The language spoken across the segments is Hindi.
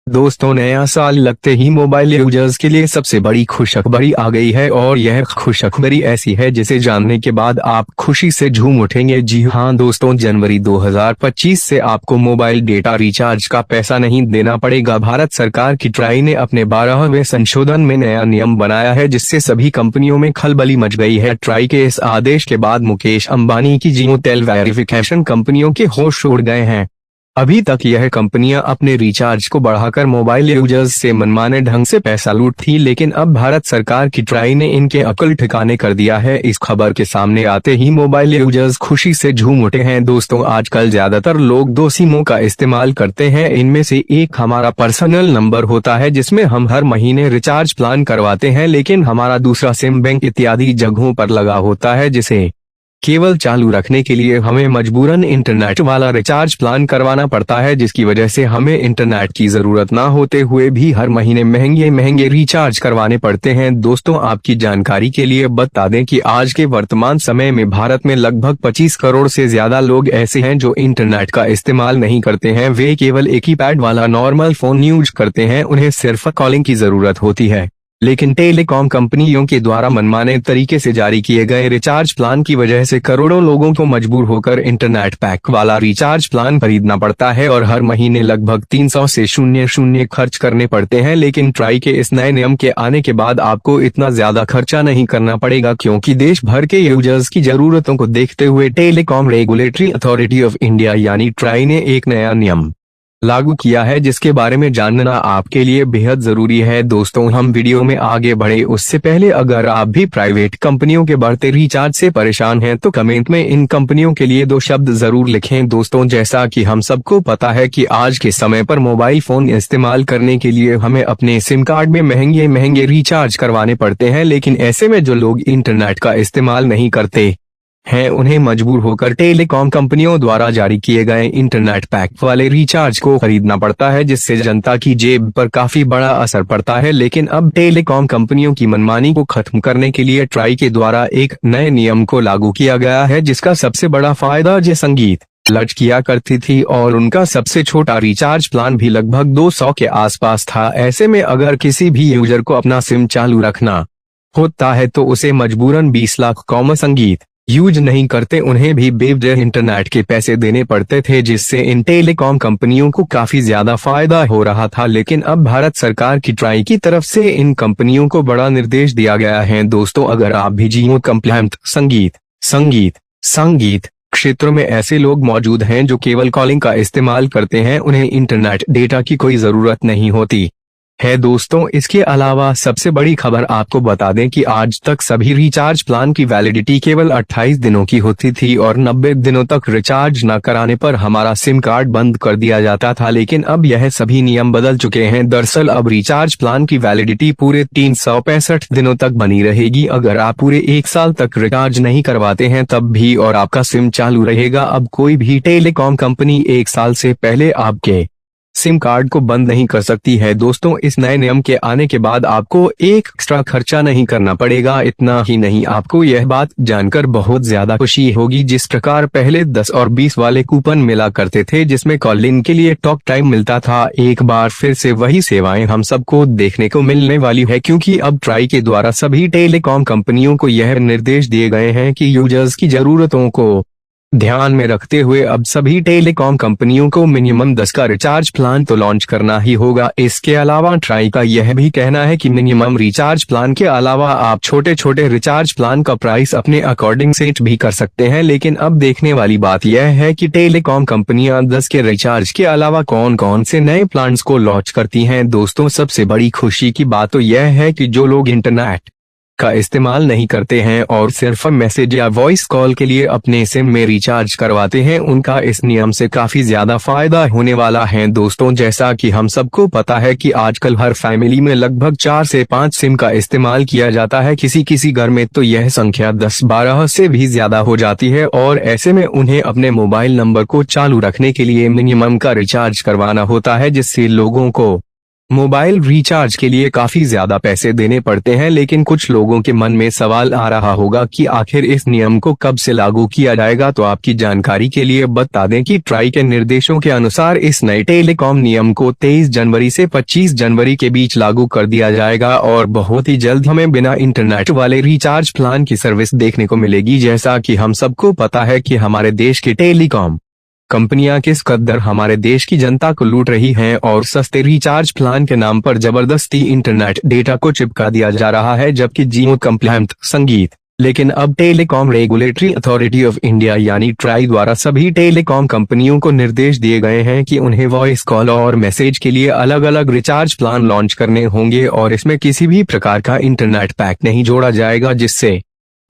दोस्तों, नया साल लगते ही मोबाइल यूजर्स के लिए सबसे बड़ी खुशखबरी आ गई है और यह खुशखबरी ऐसी है जिसे जानने के बाद आप खुशी से झूम उठेंगे। जी हां दोस्तों, जनवरी 2025 से आपको मोबाइल डेटा रिचार्ज का पैसा नहीं देना पड़ेगा। भारत सरकार की ट्राई ने अपने 12वें संशोधन में नया नियम बनाया है जिससे सभी कंपनियों में खलबली मच गई है। ट्राई के इस आदेश के बाद मुकेश अंबानी की जियो टेल वेरिफिकेशन कंपनियों के होश उड़ गए हैं। अभी तक यह कंपनियां अपने रिचार्ज को बढ़ाकर मोबाइल यूजर्स से मनमाने ढंग से पैसा लूट थी, लेकिन अब भारत सरकार की ट्राई ने इनके अकल ठिकाने कर दिया है। इस खबर के सामने आते ही मोबाइल यूजर्स खुशी से झूम उठे हैं। दोस्तों, आजकल ज्यादातर लोग दो सिमों का इस्तेमाल करते हैं। इनमें से एक हमारा पर्सनल नंबर होता है जिसमें हम हर महीने रिचार्ज प्लान करवाते हैं, लेकिन हमारा दूसरा सिम बैंक इत्यादि जगहों पर लगा होता है जिसे केवल चालू रखने के लिए हमें मजबूरन इंटरनेट वाला रिचार्ज प्लान करवाना पड़ता है, जिसकी वजह से हमें इंटरनेट की जरूरत ना होते हुए भी हर महीने महंगे महंगे रिचार्ज करवाने पड़ते हैं। दोस्तों, आपकी जानकारी के लिए बता दें कि आज के वर्तमान समय में भारत में लगभग 25 करोड़ से ज्यादा लोग ऐसे हैं जो इंटरनेट का इस्तेमाल नहीं करते हैं। वे केवल एक ही पैड वाला नॉर्मल फोन यूज करते हैं। उन्हें सिर्फ कॉलिंग की जरूरत होती है, लेकिन टेलीकॉम कंपनियों के द्वारा मनमाने तरीके से जारी किए गए रिचार्ज प्लान की वजह से करोड़ों लोगों को मजबूर होकर इंटरनेट पैक वाला रिचार्ज प्लान खरीदना पड़ता है और हर महीने लगभग 300 से 00 खर्च करने पड़ते हैं। लेकिन ट्राई के इस नए नियम के आने के बाद आपको इतना ज्यादा खर्चा नहीं करना पड़ेगा, क्योंकि देश भर के यूजर्स की जरूरतों को देखते हुए telecom regulatory authority of India यानी ट्राई ने एक नया नियम लागू किया है जिसके बारे में जानना आपके लिए बेहद जरूरी है। दोस्तों, हम वीडियो में आगे बढ़े उससे पहले अगर आप भी प्राइवेट कंपनियों के बढ़ते रिचार्ज से परेशान हैं तो कमेंट में इन कंपनियों के लिए 2 शब्द जरूर लिखें। दोस्तों, जैसा कि हम सबको पता है कि आज के समय पर मोबाइल फोन इस्तेमाल करने के लिए हमें अपने सिम कार्ड में महंगे महंगे रिचार्ज करवाने पड़ते हैं, लेकिन ऐसे में जो लोग इंटरनेट का इस्तेमाल नहीं करते हैं उन्हें मजबूर होकर टेलीकॉम कंपनियों द्वारा जारी किए गए इंटरनेट पैक वाले रिचार्ज को खरीदना पड़ता है, जिससे जनता की जेब पर काफी बड़ा असर पड़ता है। लेकिन अब टेलीकॉम कंपनियों की मनमानी को खत्म करने के लिए ट्राई के द्वारा एक नए नियम को लागू किया गया है, जिसका सबसे बड़ा फायदा जो संगीत लच किया करती थी और उनका सबसे छोटा रिचार्ज प्लान भी लगभग 200 के आसपास था। ऐसे में अगर किसी भी यूजर को अपना सिम चालू रखना होता है तो उसे मजबूरन 20 लाख कॉम संगीत यूज नहीं करते उन्हें भी बेवजह इंटरनेट के पैसे देने पड़ते थे, जिससे इन टेलीकॉम कंपनियों को काफी ज्यादा फायदा हो रहा था। लेकिन अब भारत सरकार की ट्राई की तरफ से इन कंपनियों को बड़ा निर्देश दिया गया है। दोस्तों, अगर आप भी जियो कंप्लायंट संगीत क्षेत्र में ऐसे लोग मौजूद हैं जो केवल कॉलिंग का इस्तेमाल करते हैं, उन्हें इंटरनेट डेटा की कोई जरूरत नहीं होती है। दोस्तों, इसके अलावा सबसे बड़ी खबर आपको बता दें कि आज तक सभी रिचार्ज प्लान की वैलिडिटी केवल 28 दिनों की होती थी और 90 दिनों तक रिचार्ज न कराने पर हमारा सिम कार्ड बंद कर दिया जाता था, लेकिन अब यह सभी नियम बदल चुके हैं। दरअसल अब रिचार्ज प्लान की वैलिडिटी पूरे 365 दिनों तक बनी रहेगी। अगर आप पूरे 1 साल तक रिचार्ज नहीं करवाते हैं तब भी और आपका सिम चालू रहेगा। अब कोई भी टेलीकॉम कंपनी 1 साल से पहले आपके सिम कार्ड को बंद नहीं कर सकती है। दोस्तों, इस नए नियम के आने के बाद आपको एक एक्स्ट्रा खर्चा नहीं करना पड़ेगा। इतना ही नहीं, आपको यह बात जानकर बहुत ज्यादा खुशी होगी। जिस प्रकार पहले 10 और 20 वाले कूपन मिला करते थे जिसमें कॉलिंग के लिए टॉक टाइम मिलता था, एक बार फिर से वही सेवाएं हम सबको देखने को मिलने वाली है, क्योंकि अब ट्राई के द्वारा सभी टेलीकॉम कंपनियों को यह निर्देश दिए गए हैं कि यूजर्स की जरूरतों को ध्यान में रखते हुए अब सभी टेलीकॉम कंपनियों को मिनिमम 10 का रिचार्ज प्लान तो लॉन्च करना ही होगा। इसके अलावा ट्राई का यह भी कहना है कि मिनिमम रिचार्ज प्लान के अलावा आप छोटे छोटे रिचार्ज प्लान का प्राइस अपने अकॉर्डिंग सेट भी कर सकते हैं। लेकिन अब देखने वाली बात यह है कि टेलीकॉम कंपनियां 10 के रिचार्ज के अलावा कौन कौन से नए प्लान को लॉन्च करती हैं। दोस्तों, सबसे बड़ी खुशी की बात तो यह है कि जो लोग इंटरनेट का इस्तेमाल नहीं करते हैं और सिर्फ मैसेज या वॉइस कॉल के लिए अपने सिम में रिचार्ज करवाते हैं, उनका इस नियम से काफी ज्यादा फायदा होने वाला है। दोस्तों, जैसा कि हम सबको पता है कि आजकल हर फैमिली में लगभग 4 से 5 सिम का इस्तेमाल किया जाता है। किसी किसी घर में तो यह संख्या 10-12 से भी ज्यादा हो जाती है और ऐसे में उन्हें अपने मोबाइल नंबर को चालू रखने के लिए मिनिमम का रिचार्ज करवाना होता है, जिससे लोगों को मोबाइल रिचार्ज के लिए काफी ज्यादा पैसे देने पड़ते हैं, लेकिन कुछ लोगों के मन में सवाल आ रहा होगा कि आखिर इस नियम को कब से लागू किया जाएगा। तो आपकी जानकारी के लिए बता दें कि ट्राई के निर्देशों के अनुसार इस नए टेलीकॉम नियम को 23 जनवरी से 25 जनवरी के बीच लागू कर दिया जाएगा और बहुत ही जल्द हमें बिना इंटरनेट वाले रिचार्ज प्लान की सर्विस देखने को मिलेगी। जैसा कि हम सबको पता है कि हमारे देश की टेलीकॉम कंपनियां किस कदर हमारे देश की जनता को लूट रही हैं और सस्ते रिचार्ज प्लान के नाम पर जबरदस्ती इंटरनेट डेटा को चिपका दिया जा रहा है, जबकि जियो कंप्लायंट संगीत। लेकिन अब telecom regulatory authority of India यानी ट्राई द्वारा सभी टेलीकॉम कंपनियों को निर्देश दिए गए हैं कि उन्हें वॉइस कॉल और मैसेज के लिए अलग अलग रिचार्ज प्लान लॉन्च करने होंगे और इसमें किसी भी प्रकार का इंटरनेट पैक नहीं जोड़ा जाएगा, जिससे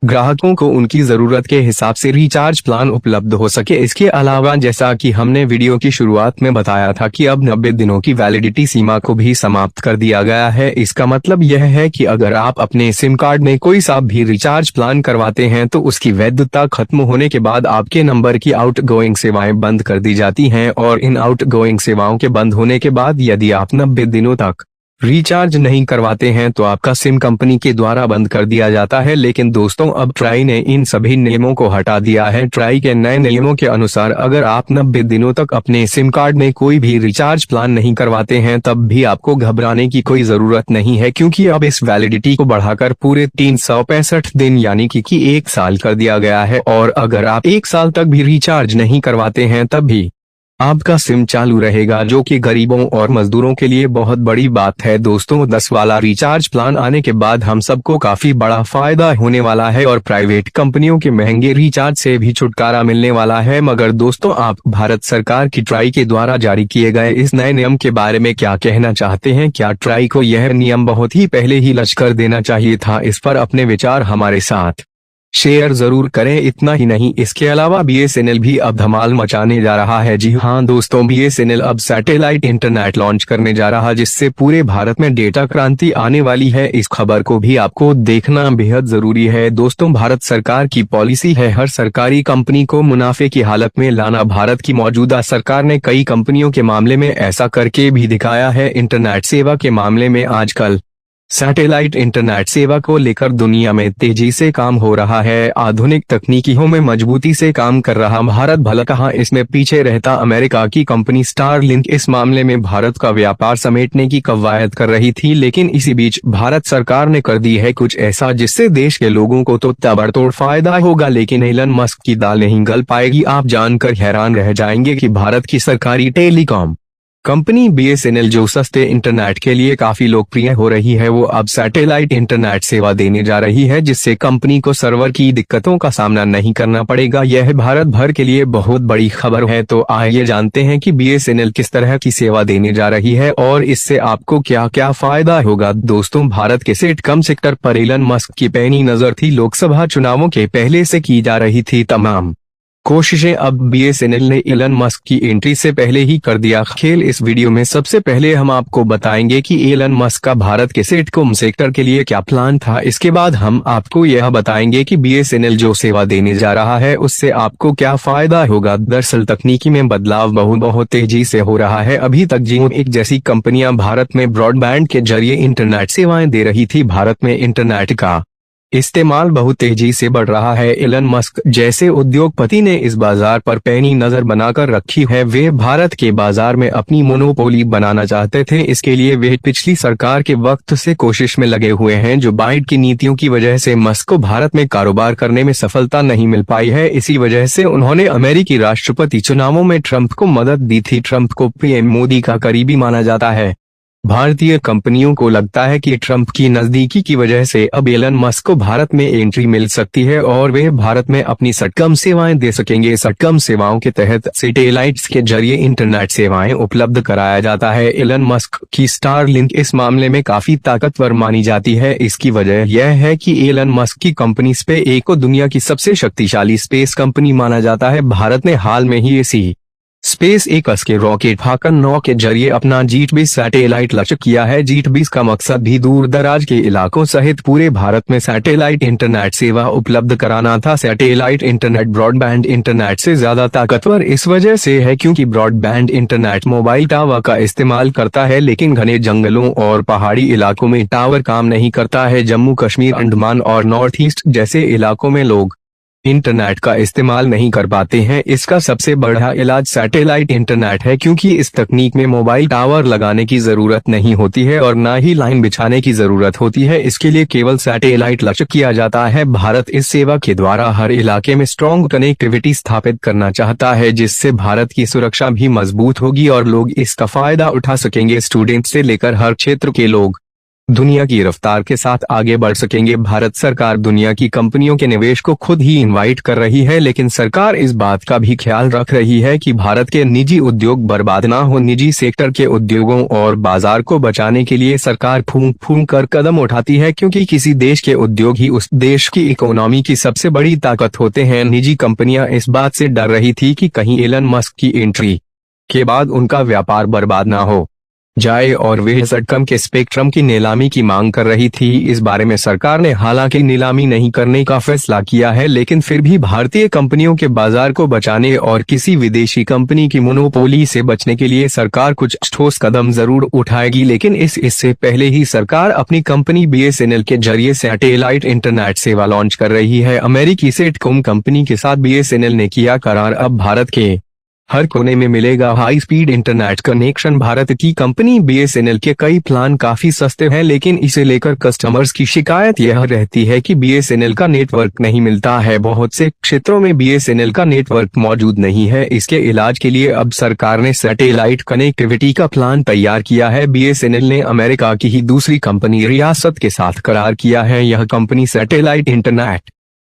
ग्राहकों को उनकी जरूरत के हिसाब से रिचार्ज प्लान उपलब्ध हो सके। इसके अलावा जैसा कि हमने वीडियो की शुरुआत में बताया था कि अब 90 दिनों की वैलिडिटी सीमा को भी समाप्त कर दिया गया है। इसका मतलब यह है कि अगर आप अपने सिम कार्ड में कोई सा भी रिचार्ज प्लान करवाते हैं तो उसकी वैधता खत्म होने के बाद आपके नंबर की आउटगोइंग सेवाएं बंद कर दी जाती हैं और इन आउटगोइंग सेवाओं के बंद होने के बाद यदि आप 90 दिनों तक रिचार्ज नहीं करवाते हैं तो आपका सिम कंपनी के द्वारा बंद कर दिया जाता है। लेकिन दोस्तों, अब ट्राई ने इन सभी नियमों को हटा दिया है। ट्राई के नए नियमों के अनुसार अगर आप 90 दिनों तक अपने सिम कार्ड में कोई भी रिचार्ज प्लान नहीं करवाते हैं तब भी आपको घबराने की कोई जरूरत नहीं है, क्योंकि अब इस वैलिडिटी को बढ़ाकर पूरे 365 दिन यानी कि 1 साल कर दिया गया है। और अगर आप 1 साल तक भी रिचार्ज नहीं करवाते हैं तब भी आपका सिम चालू रहेगा, जो कि गरीबों और मजदूरों के लिए बहुत बड़ी बात है। दोस्तों, 10 वाला रिचार्ज प्लान आने के बाद हम सबको काफी बड़ा फायदा होने वाला है और प्राइवेट कंपनियों के महंगे रिचार्ज से भी छुटकारा मिलने वाला है। मगर दोस्तों, आप भारत सरकार की ट्राई के द्वारा जारी किए गए इस नए नियम के बारे में क्या कहना चाहते हैं? क्या ट्राई को यह नियम बहुत ही पहले ही लचकर देना चाहिए था? इस पर अपने विचार हमारे साथ शेयर जरूर करें। इतना ही नहीं, इसके अलावा बीएसएनएल भी अब धमाल मचाने जा रहा है। जी हाँ दोस्तों, बीएसएनएल अब सैटेलाइट इंटरनेट लॉन्च करने जा रहा है, जिससे पूरे भारत में डेटा क्रांति आने वाली है। इस खबर को भी आपको देखना बेहद जरूरी है। दोस्तों, भारत सरकार की पॉलिसी है हर सरकारी कंपनी को मुनाफे की हालत में लाना। भारत की मौजूदा सरकार ने कई कंपनियों के मामले में ऐसा करके भी दिखाया है। इंटरनेट सेवा के मामले में आजकल सैटेलाइट इंटरनेट सेवा को लेकर दुनिया में तेजी से काम हो रहा है। आधुनिक तकनीकियों में मजबूती से काम कर रहा भारत भला कहाँ इसमें पीछे रहता। अमेरिका की कंपनी स्टारलिंक इस मामले में भारत का व्यापार समेटने की कवायद कर रही थी, लेकिन इसी बीच भारत सरकार ने कर दी है कुछ ऐसा जिससे देश के लोगों को तो ताबड़तोड़ फायदा होगा, लेकिन एलन मस्क की दाल नहीं गल पाएगी। आप जानकर हैरान रह जाएंगे कि भारत की सरकारी टेलीकॉम कंपनी बीएसएनएल, जो सस्ते इंटरनेट के लिए काफी लोकप्रिय हो रही है, वो अब सैटेलाइट इंटरनेट सेवा देने जा रही है, जिससे कंपनी को सर्वर की दिक्कतों का सामना नहीं करना पड़ेगा। यह भारत भर के लिए बहुत बड़ी खबर है। तो आइए जानते हैं कि बीएसएनएल किस तरह की सेवा देने जा रही है और इससे आपको क्या क्या फायदा होगा। दोस्तों, भारत के सेटकॉम सेक्टर पर एलन मस्क की पैनी नजर थी। लोकसभा चुनावों के पहले से की जा रही थी तमाम कोशिशें अब बीएसएनएल ने एलन मस्क की एंट्री से पहले ही कर दिया खेल। इस वीडियो में सबसे पहले हम आपको बताएंगे कि एलन मस्क का भारत के सेटकॉम सेक्टर के लिए क्या प्लान था। इसके बाद हम आपको यह बताएंगे कि बीएसएनएल जो सेवा देने जा रहा है उससे आपको क्या फायदा होगा। दरअसल तकनीकी में बदलाव बहुत तेजी से हो रहा है। अभी तक जियो एक जैसी कंपनियां भारत में ब्रॉडबैंड के जरिए इंटरनेट सेवाएं दे रही थी। भारत में इंटरनेट का इस्तेमाल बहुत तेजी से बढ़ रहा है। एलन मस्क जैसे उद्योगपति ने इस बाजार पर पैनी नजर बनाकर रखी है। वे भारत के बाजार में अपनी मोनोपोली बनाना चाहते थे। इसके लिए वे पिछली सरकार के वक्त से कोशिश में लगे हुए हैं। जो बाइडेन की नीतियों की वजह से मस्क को भारत में कारोबार करने में सफलता नहीं मिल पाई है। इसी वजह से उन्होंने अमेरिकी राष्ट्रपति चुनावों में ट्रंप को मदद दी थी। ट्रंप को पीएम मोदी का करीबी माना जाता है। भारतीय कंपनियों को लगता है कि ट्रंप की नजदीकी की वजह से अब एलन मस्क को भारत में एंट्री मिल सकती है और वे भारत में अपनी सटकम सेवाएं दे सकेंगे। सटकम सेवाओं के तहत सैटेलाइट्स के जरिए इंटरनेट सेवाएं उपलब्ध कराया जाता है। एलन मस्क की स्टारलिंक इस मामले में काफी ताकतवर मानी जाती है। इसकी वजह यह है कि एलन मस्क की कंपनी स्पेस को दुनिया की सबसे शक्तिशाली स्पेस कंपनी माना जाता है। भारत ने हाल में ही इसी स्पेस एक्स के रॉकेट फाल्कन 9 के जरिए अपना जी-20 सैटेलाइट लक्ष्य किया है। जी-20 का मकसद भी दूर दराज के इलाकों सहित पूरे भारत में सैटेलाइट इंटरनेट सेवा उपलब्ध कराना था। सैटेलाइट इंटरनेट ब्रॉडबैंड इंटरनेट से ज्यादा ताकतवर इस वजह से है क्योंकि ब्रॉडबैंड इंटरनेट मोबाइल टावर का इस्तेमाल करता है, लेकिन घने जंगलों और पहाड़ी इलाकों में टावर काम नहीं करता है। जम्मू कश्मीर, अंडमान और नॉर्थ ईस्ट जैसे इलाकों में लोग इंटरनेट का इस्तेमाल नहीं कर पाते हैं। इसका सबसे बड़ा इलाज सैटेलाइट इंटरनेट है क्योंकि इस तकनीक में मोबाइल टावर लगाने की जरूरत नहीं होती है और न ही लाइन बिछाने की जरूरत होती है। इसके लिए केवल सैटेलाइट लक्ष्य किया जाता है। भारत इस सेवा के द्वारा हर इलाके में स्ट्रॉन्ग कनेक्टिविटी स्थापित करना चाहता है, जिससे भारत की सुरक्षा भी मजबूत होगी और लोग इसका फायदा उठा सकेंगे। स्टूडेंट से लेकर हर क्षेत्र के लोग दुनिया की रफ्तार के साथ आगे बढ़ सकेंगे। भारत सरकार दुनिया की कंपनियों के निवेश को खुद ही इनवाइट कर रही है, लेकिन सरकार इस बात का भी ख्याल रख रही है कि भारत के निजी उद्योग बर्बाद ना हो। निजी सेक्टर के उद्योगों और बाजार को बचाने के लिए सरकार फूंक फूंक कर कदम उठाती है, क्योंकि किसी देश के उद्योग ही उस देश की इकोनॉमी की सबसे बड़ी ताकत होते हैं। निजी कंपनियां इस बात से डर रही थी कि कहीं एलन मस्क की एंट्री के बाद उनका व्यापार बर्बाद ना हो जाए और वे ZCOM के स्पेक्ट्रम की नीलामी की मांग कर रही थी। इस बारे में सरकार ने हालांकि नीलामी नहीं करने का फैसला किया है, लेकिन फिर भी भारतीय कंपनियों के बाजार को बचाने और किसी विदेशी कंपनी की मोनोपोली से बचने के लिए सरकार कुछ ठोस कदम जरूर उठाएगी। लेकिन इससे पहले ही सरकार अपनी कंपनी BSNL के जरिए सैटेलाइट इंटरनेट सेवा लॉन्च कर रही है। अमेरिकी सेटकॉम कंपनी के साथ BSNL ने किया करार। अब भारत के हर कोने में मिलेगा high speed internet connection. Bharat की कंपनी BSNL के कई प्लान काफी सस्ते हैं, लेकिन इसे लेकर कस्टमर्स की शिकायत यह रहती है कि BSNL का नेटवर्क नहीं मिलता है। बहुत से क्षेत्रों में BSNL का नेटवर्क मौजूद नहीं है। इसके इलाज के लिए अब सरकार ने सैटेलाइट कनेक्टिविटी का प्लान तैयार किया है। BSNL ने अमेरिका की ही दूसरी कंपनी रियासत के साथ करार किया है। यह कंपनी सैटेलाइट इंटरनेट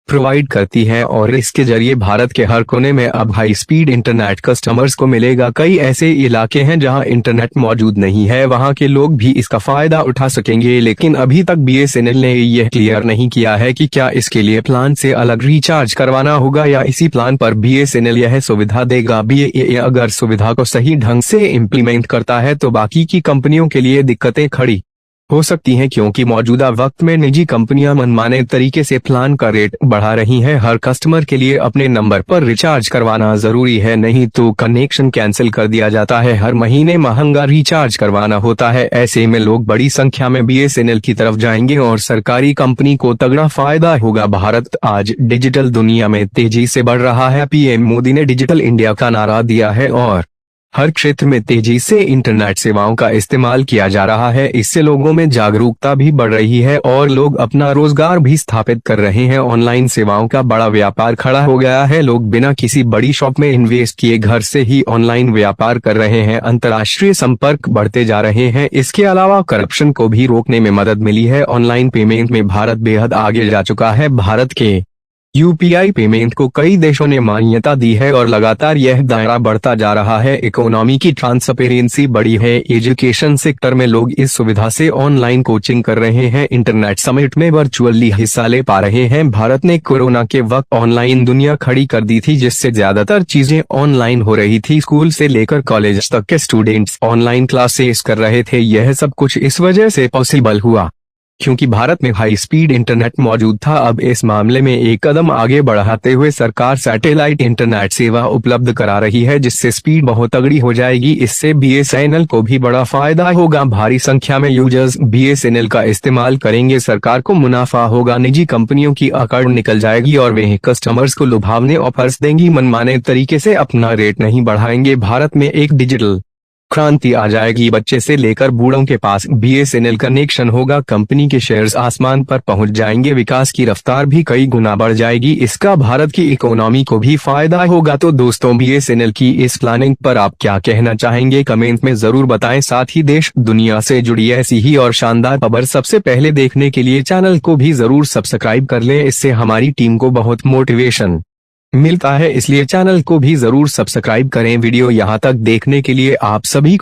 प्रोवाइड करती है और इसके जरिए भारत के हर कोने में अब हाई स्पीड इंटरनेट कस्टमर्स को मिलेगा। कई ऐसे इलाके हैं जहां इंटरनेट मौजूद नहीं है, वहां के लोग भी इसका फायदा उठा सकेंगे। लेकिन अभी तक BSNL ने यह क्लियर नहीं किया है कि क्या इसके लिए प्लान से अलग रिचार्ज करवाना होगा या इसी प्लान पर BSNL यह सुविधा देगा। BSNL अगर सुविधा को सही ढंग से इम्प्लीमेंट करता है तो बाकी की कंपनियों के लिए दिक्कतें खड़ी हो सकती हैं, क्योंकि मौजूदा वक्त में निजी कंपनियां मनमाने तरीके से प्लान का रेट बढ़ा रही हैं। हर कस्टमर के लिए अपने नंबर पर रिचार्ज करवाना जरूरी है, नहीं तो कनेक्शन कैंसिल कर दिया जाता है। हर महीने महंगा रिचार्ज करवाना होता है। ऐसे में लोग बड़ी संख्या में BSNL की तरफ जाएंगे और सरकारी कंपनी को तगड़ा फायदा होगा। भारत आज डिजिटल दुनिया में तेजी से बढ़ रहा है। PM मोदी ने डिजिटल इंडिया का नारा दिया है और हर क्षेत्र में तेजी से इंटरनेट सेवाओं का इस्तेमाल किया जा रहा है। इससे लोगों में जागरूकता भी बढ़ रही है और लोग अपना रोजगार भी स्थापित कर रहे हैं। ऑनलाइन सेवाओं का बड़ा व्यापार खड़ा हो गया है। लोग बिना किसी बड़ी शॉप में इन्वेस्ट किए घर से ही ऑनलाइन व्यापार कर रहे हैं। अंतर्राष्ट्रीय संपर्क बढ़ते जा रहे हैं। इसके अलावा करप्शन को भी रोकने में मदद मिली है। ऑनलाइन पेमेंट में भारत बेहद आगे जा चुका है। भारत के UPI पेमेंट को कई देशों ने मान्यता दी है और लगातार यह दायरा बढ़ता जा रहा है। इकोनॉमी की ट्रांसपेरेंसी बढ़ी है। एजुकेशन सेक्टर में लोग इस सुविधा से ऑनलाइन कोचिंग कर रहे हैं। इंटरनेट समिट में वर्चुअली हिस्सा ले पा रहे हैं। भारत ने कोरोना के वक्त ऑनलाइन दुनिया खड़ी कर दी थी, जिससे ज्यादातर चीजें ऑनलाइन हो रही थी। स्कूल से लेकर कॉलेज तक के स्टूडेंट्स ऑनलाइन क्लासेस कर रहे थे। यह सब कुछ इस वजह से पॉसिबल हुआ क्योंकि भारत में हाई स्पीड इंटरनेट मौजूद था। अब इस मामले में एक कदम आगे बढ़ाते हुए सरकार सैटेलाइट इंटरनेट सेवा उपलब्ध करा रही है, जिससे स्पीड बहुत तगड़ी हो जाएगी। इससे BSNL को भी बड़ा फायदा होगा। भारी संख्या में यूजर्स BSNL का इस्तेमाल करेंगे। सरकार को मुनाफा होगा। निजी कंपनियों की अकड़ निकल जाएगी और वे कस्टमर्स को लुभावने ऑफर्स देंगी। मनमाने तरीके से अपना रेट नहीं बढ़ाएंगे। भारत में एक डिजिटल क्रांति आ जाएगी। बच्चे से लेकर बूढ़ों के पास BSNL कनेक्शन होगा। कंपनी के शेयर्स आसमान पर पहुंच जाएंगे। विकास की रफ्तार भी कई गुना बढ़ जाएगी। इसका भारत की इकोनॉमी को भी फायदा होगा। तो दोस्तों, BSNL की इस प्लानिंग पर आप क्या कहना चाहेंगे, कमेंट में जरूर बताएं। साथ ही देश दुनिया से जुड़ी ऐसी ही और शानदार खबर सबसे पहले देखने के लिए चैनल को भी जरूर सब्सक्राइब कर लें। इससे हमारी टीम को बहुत मोटिवेशन मिलता है, इसलिए चैनल को भी जरूर सब्सक्राइब करें। वीडियो यहाँ तक देखने के लिए आप सभी